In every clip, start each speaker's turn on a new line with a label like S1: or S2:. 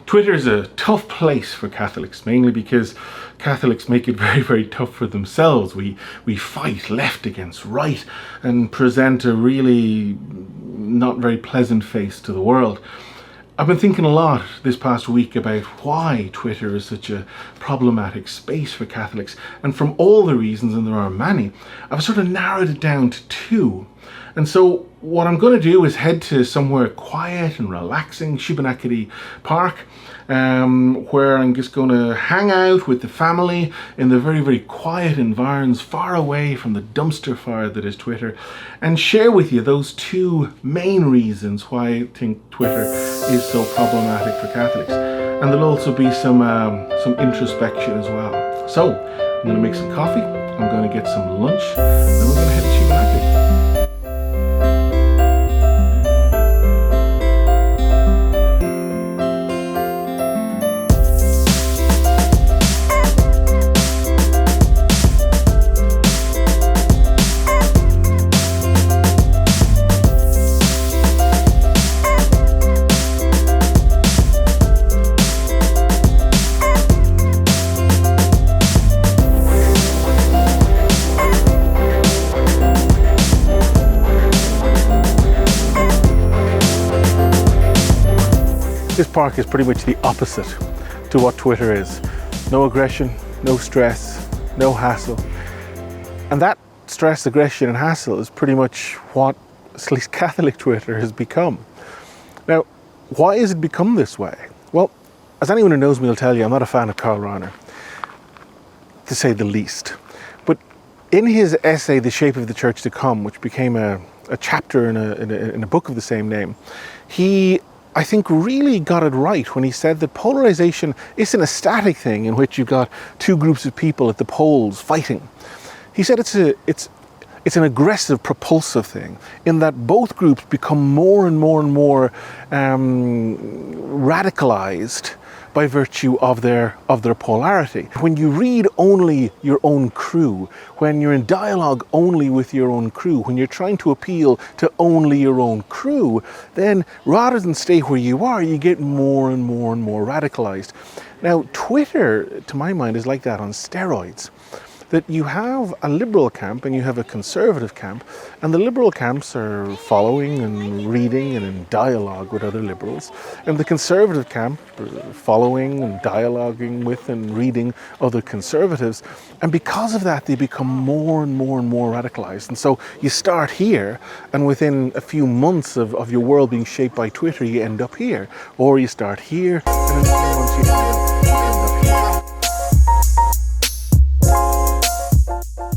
S1: Twitter is a tough place for Catholics, mainly because Catholics make it very, very tough for themselves. We fight left against right and present a really not very pleasant face to the world. I've been thinking a lot this past week about why Twitter is such a problematic space for Catholics, and from all the reasons, and there are many, I've sort of narrowed it down to two. And so what I'm going to do is head to somewhere quiet and relaxing, Shubenacadie Park, where I'm just going to hang out with the family in the very, very quiet environs, far away from the dumpster fire that is Twitter, and share with you those two main reasons why I think Twitter is so problematic for Catholics. And there'll also be some introspection as well. So I'm going to make some coffee, I'm going to get some lunch, and we're going to head to Shubenacadie. This park is pretty much the opposite to what Twitter is. No aggression, no stress, no hassle. And that stress, aggression and hassle is pretty much what at least Catholic Twitter has become. Now, why has it become this way? Well, as anyone who knows me will tell you, I'm not a fan of Karl Rahner, to say the least. But in his essay, The Shape of the Church to Come, which became a chapter in a book of the same name, he, I think, really got it right when he said that polarization isn't a static thing in which you've got two groups of people at the polls fighting. He said it's an aggressive, propulsive thing in that both groups become more and more and more radicalized by virtue of their polarity. When you read only your own crew, when you're in dialogue only with your own crew, when you're trying to appeal to only your own crew, then rather than stay where you are, you get more and more and more radicalized. Now, Twitter, to my mind, is like that on steroids. That you have a liberal camp and you have a conservative camp, and the liberal camps are following and reading and in dialogue with other liberals, and the conservative camp are following and dialoguing with and reading other conservatives, and because of that they become more and more and more radicalized. And so you start here, and within a few months of your world being shaped by Twitter, you end up here, or you start here, and in a few months you end up here.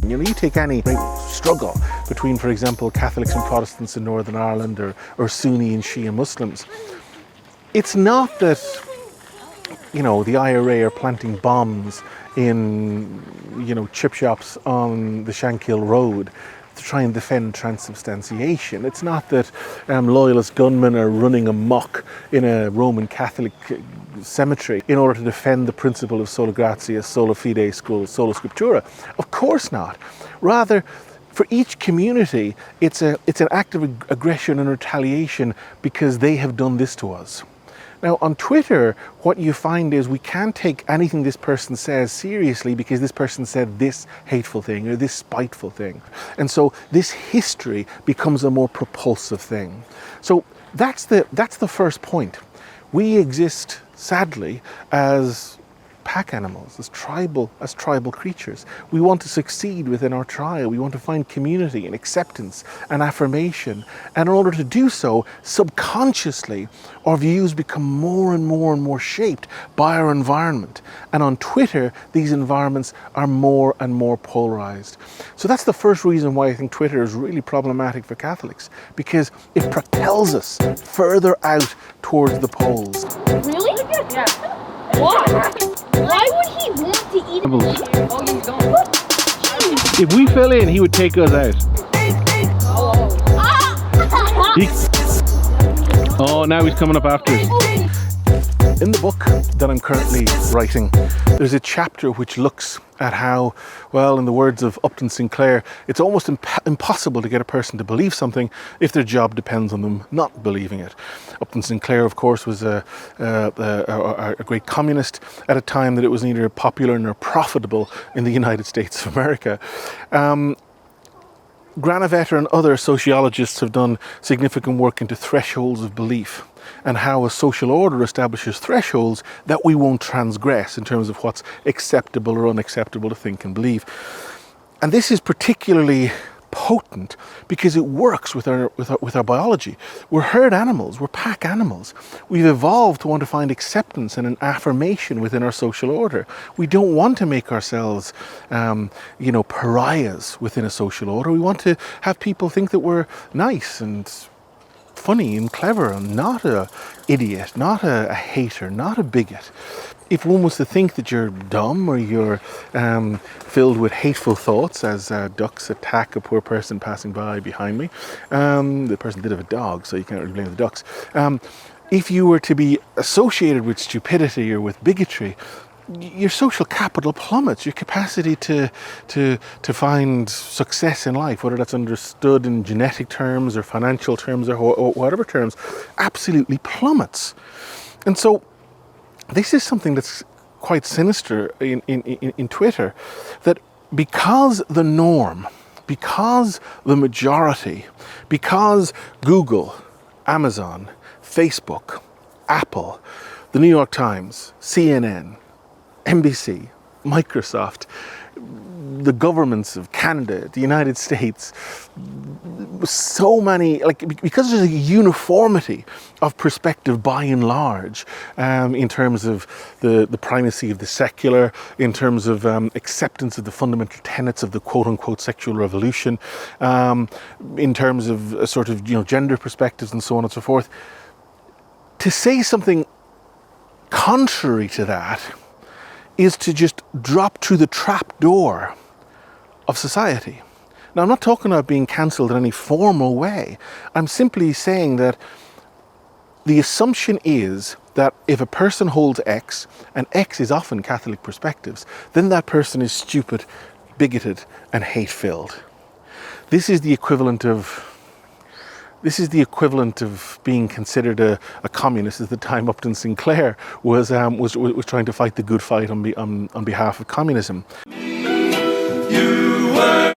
S1: You know, you take any struggle between, for example, Catholics and Protestants in Northern Ireland or Sunni and Shia Muslims. It's not that, you know, the IRA are planting bombs in, you know, chip shops on the Shankill Road to try and defend transubstantiation. It's not that loyalist gunmen are running amok in a Roman Catholic cemetery in order to defend the principle of sola gratia, sola fide, sola scriptura. Of course not. Rather, for each community, it's an act of aggression and retaliation because they have done this to us. Now, on Twitter, what you find is we can't take anything this person says seriously because this person said this hateful thing or this spiteful thing. And so this history becomes a more propulsive thing. So that's the first point. We exist, sadly, as pack animals, as tribal creatures. We want to succeed within our tribe. We want to find community and acceptance and affirmation. And in order to do so, subconsciously, our views become more and more and more shaped by our environment. And on Twitter, these environments are more and more polarized. So that's the first reason why I think Twitter is really problematic for Catholics, because it propels us further out towards the polls.
S2: Really? Yeah. Why? Why would he want to eat it? Oh, you don't.
S1: If we fell in, he would take us out. Oh, now he's coming up after us. In the book that I'm currently writing, there's a chapter which looks at how, well, in the words of Upton Sinclair, it's almost impossible to get a person to believe something if their job depends on them not believing it. Upton Sinclair, of course, was a great communist at a time that it was neither popular nor profitable in the United States of America. Granovetter and other sociologists have done significant work into thresholds of belief and how a social order establishes thresholds that we won't transgress in terms of what's acceptable or unacceptable to think and believe. And this is particularly potent because it works with our biology. We're herd animals, we're pack animals. We've evolved to want to find acceptance and an affirmation within our social order. We don't want to make ourselves pariahs within a social order. We want to have people think that we're nice and funny and clever and not an idiot, not a hater, not a bigot. If one was to think that you're dumb or you're filled with hateful thoughts, as ducks attack a poor person passing by behind me, the person did have a dog, so you can't really blame the ducks. If you were to be associated with stupidity or with bigotry, your social capital plummets. Your capacity to find success in life, whether that's understood in genetic terms or financial terms or whatever terms, absolutely plummets. And so this is something that's quite sinister in Twitter, that because the norm, because the majority, because Google, Amazon, Facebook, Apple, the New York Times, CNN, NBC, Microsoft, the governments of Canada, the United States, so many, because there's a uniformity of perspective by and large, in terms of the primacy of the secular, in terms of acceptance of the fundamental tenets of the quote-unquote sexual revolution, in terms of gender perspectives and so on and so forth. To say something contrary to that is to just drop through the trap door of society. Now, I'm not talking about being cancelled in any formal way. I'm simply saying that the assumption is that if a person holds X, and X is often Catholic perspectives, then that person is stupid, bigoted, and hate-filled. This is the equivalent of being considered a communist at the time Upton Sinclair was trying to fight the good fight on behalf of communism. You were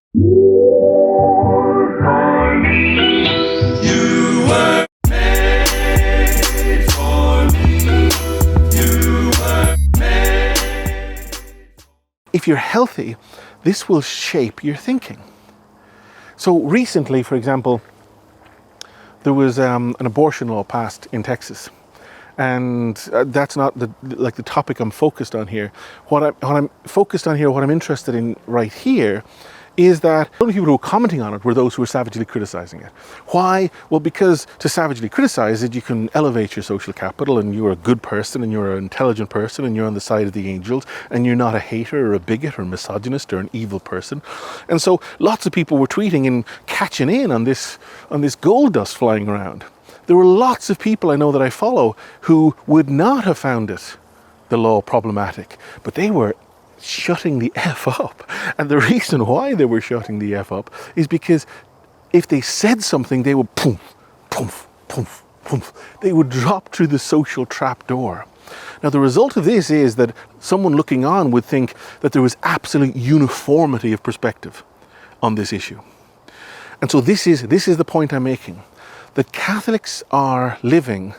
S1: made for me. You were made. If you're healthy, this will shape your thinking. So recently, for example, there was an abortion law passed in Texas, and that's not the topic I'm focused on here. What I'm focused on here, what I'm interested in right here, is that the only people who were commenting on it were those who were savagely criticizing it. Why? Well, because to savagely criticize it, you can elevate your social capital, and you're a good person, and you're an intelligent person, and you're on the side of the angels, and you're not a hater or a bigot or a misogynist or an evil person. And so lots of people were tweeting and catching in on this gold dust flying around. There were lots of people I know that I follow who would not have found the law problematic, but they were shutting the F up. And the reason why they were shutting the F up is because if they said something, they would poof, poof, poof, poof. They would drop through the social trap door. Now, the result of this is that someone looking on would think that there was absolute uniformity of perspective on this issue. And so this is the point I'm making, that Catholics are living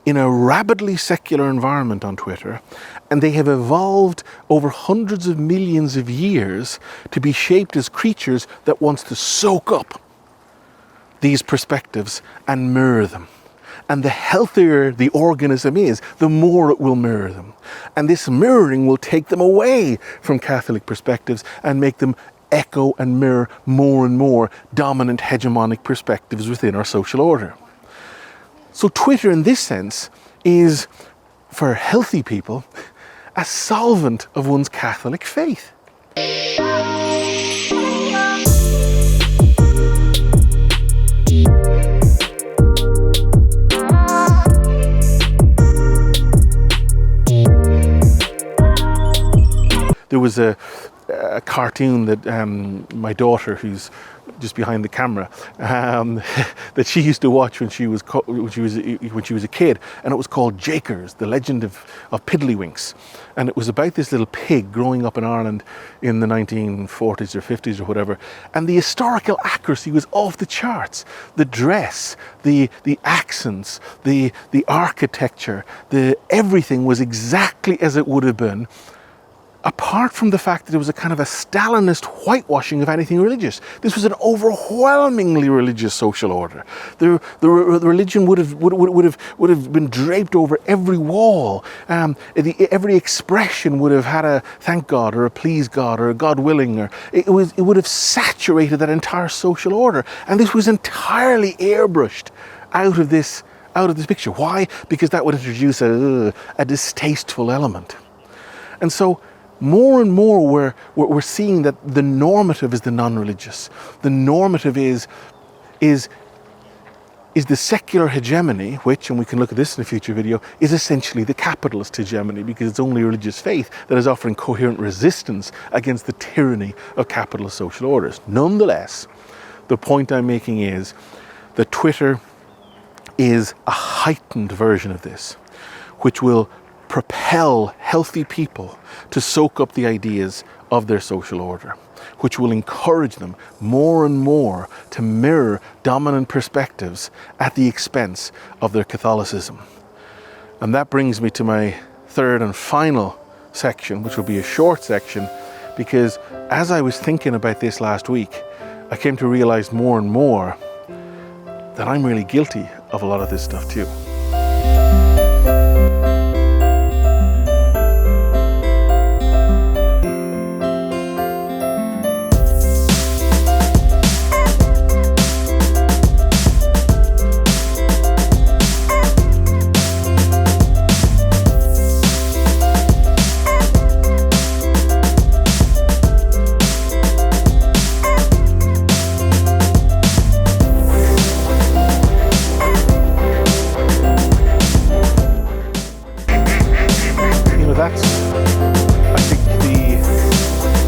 S1: in a rabidly secular environment on Twitter, and they have evolved over hundreds of millions of years to be shaped as creatures that wants to soak up these perspectives and mirror them. And the healthier the organism is, the more it will mirror them. And this mirroring will take them away from Catholic perspectives and make them echo and mirror more and more dominant hegemonic perspectives within our social order. So Twitter, in this sense, is, for healthy people, a solvent of one's Catholic faith. There was a cartoon that my daughter, who's just behind the camera, that she used to watch when she was a kid, and it was called Jakers, the Legend of Piddlywinks, and it was about this little pig growing up in Ireland in the 1940s or 50s or whatever, and the historical accuracy was off the charts. The dress, the accents, the architecture, everything was exactly as it would have been, apart from the fact that it was a kind of a Stalinist whitewashing of anything religious. This was an overwhelmingly religious social order. The religion would have been draped over every wall. Every expression would have had a thank God or a please God or a God willing, or it would have saturated that entire social order. And this was entirely airbrushed out of this picture. Why? Because that would introduce a distasteful element. And so more and more we're seeing that the normative is the non-religious. The normative is the secular hegemony, which, and we can look at this in a future video, is essentially the capitalist hegemony, because it's only religious faith that is offering coherent resistance against the tyranny of capitalist social orders. Nonetheless, the point I'm making is that Twitter is a heightened version of this, which will propel healthy people to soak up the ideas of their social order, which will encourage them more and more to mirror dominant perspectives at the expense of their Catholicism. And that brings me to my third and final section, which will be a short section, because as I was thinking about this last week, I came to realize more and more that I'm really guilty of a lot of this stuff too. That's, I think,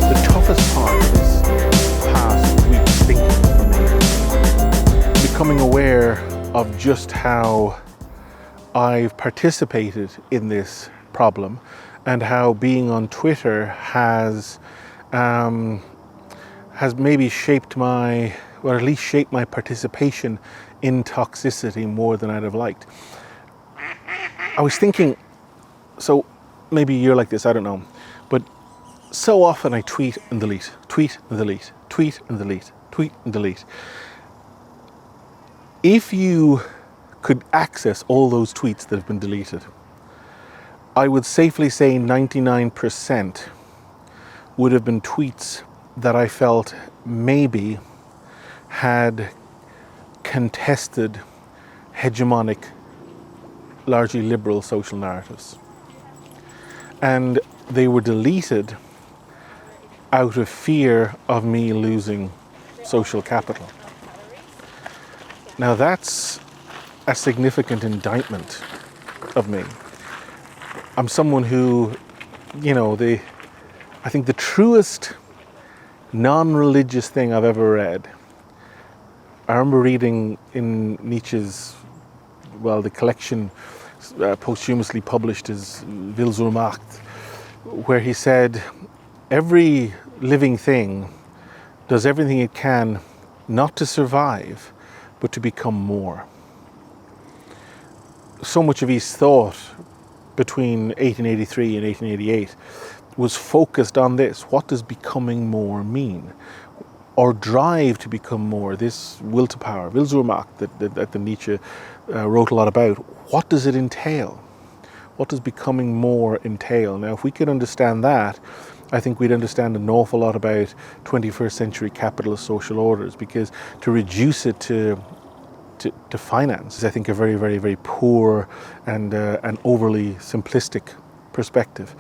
S1: the toughest part of this past week's thinking for me. Becoming aware of just how I've participated in this problem, and how being on Twitter has maybe shaped at least shaped my participation in toxicity more than I'd have liked. I was thinking, so maybe you're like this, I don't know. But so often I tweet and delete, tweet and delete, tweet and delete, tweet and delete. If you could access all those tweets that have been deleted, I would safely say 99% would have been tweets that I felt maybe had contested hegemonic, largely liberal social narratives. And they were deleted out of fear of me losing social capital. Now that's a significant indictment of me. I'm someone who, I think the truest non-religious thing I've ever read, I remember reading in Nietzsche's, the collection posthumously published as Will zur Macht, where he said, every living thing does everything it can not to survive, but to become more. So much of his thought between 1883 and 1888 was focused on this. What does becoming more mean? Or drive to become more, this will to power, Will zur Macht, that Nietzsche wrote a lot about. What does it entail? What does becoming more entail? Now, if we could understand that, I think we'd understand an awful lot about 21st century capitalist social orders, because to reduce it to finance is, I think, a very, very, very poor and an overly simplistic perspective.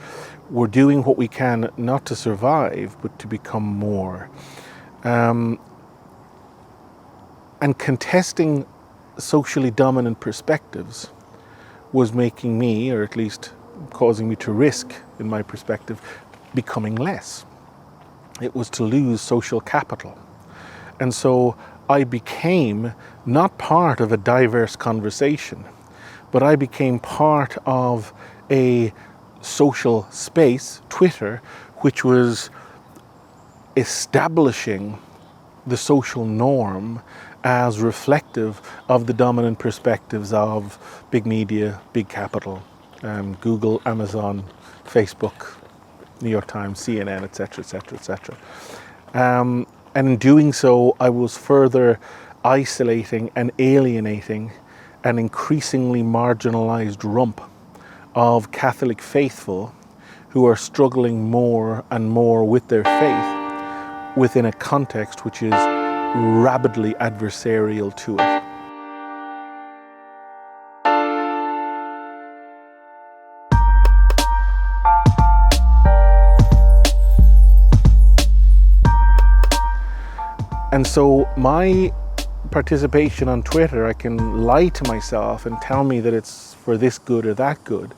S1: We're doing what we can not to survive, but to become more. And contesting socially dominant perspectives was making me, or at least causing me to risk, in my perspective, becoming less. it was to lose social capital. And so I became not part of a diverse conversation, but I became part of a social space, Twitter, which was establishing the social norm as reflective of the dominant perspectives of big media, big capital, Google, Amazon, Facebook, New York Times, CNN, etc., etc., etc. And in doing so, I was further isolating and alienating an increasingly marginalized rump of Catholic faithful who are struggling more and more with their faith within a context which is rabidly adversarial to it. And so my participation on Twitter, I can lie to myself and tell me that it's for this good or that good.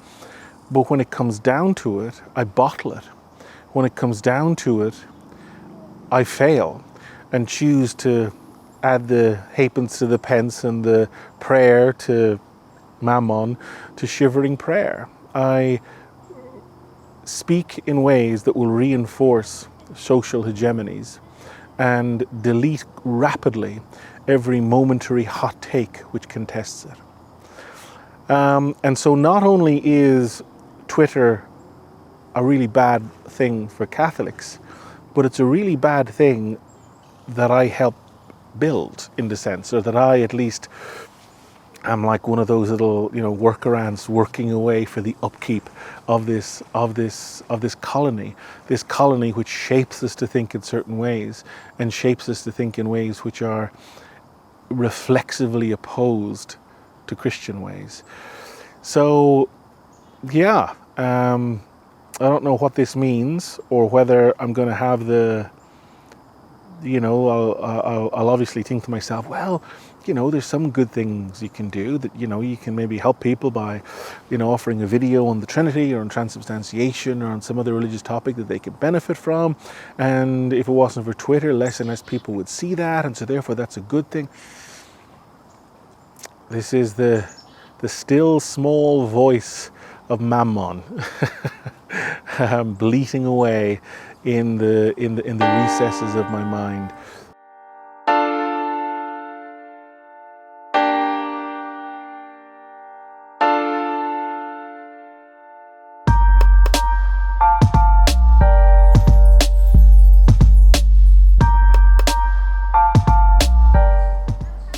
S1: But when it comes down to it, I bottle it. When it comes down to it, I fail and choose to add the halfpence to the pence and the prayer to mammon to shivering prayer. I speak in ways that will reinforce social hegemonies and delete rapidly every momentary hot take which contests it. And so not only is Twitter a really bad thing for Catholics, but it's a really bad thing that I help build, in the sense, or that I at least am like one of those little, workarounds working away for the upkeep of this colony which shapes us to think in certain ways and shapes us to think in ways which are reflexively opposed to Christian ways. So, yeah, I don't know what this means, or whether I'm going to have I'll obviously think to myself, well, there's some good things you can do, that, you can maybe help people by, offering a video on the Trinity or on transubstantiation or on some other religious topic that they could benefit from. And if it wasn't for Twitter, less and less people would see that. And so therefore that's a good thing. This is the still small voice of Mammon bleating away in the recesses of my mind.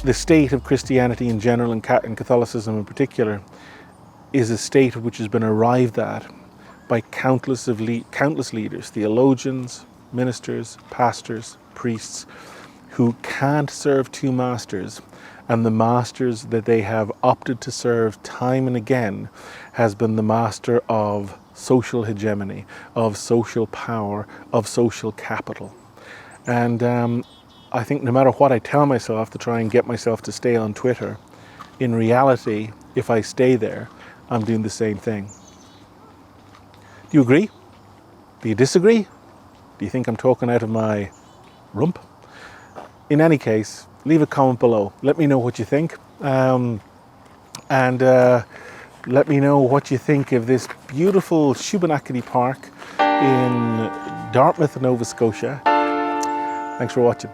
S1: The state of Christianity in general and Catholicism in particular is a state which has been arrived at by countless leaders, theologians, ministers, pastors, priests, who can't serve two masters, and the masters that they have opted to serve time and again has been the master of social hegemony, of social power, of social capital. And I think no matter what I tell myself to try and get myself to stay on Twitter, in reality, if I stay there, I'm doing the same thing. Do you agree? Do you disagree? Do you think I'm talking out of my rump? In any case, leave a comment below. Let me know what you think. And let me know what you think of this beautiful Shubenacadie Park in Dartmouth, Nova Scotia. Thanks for watching.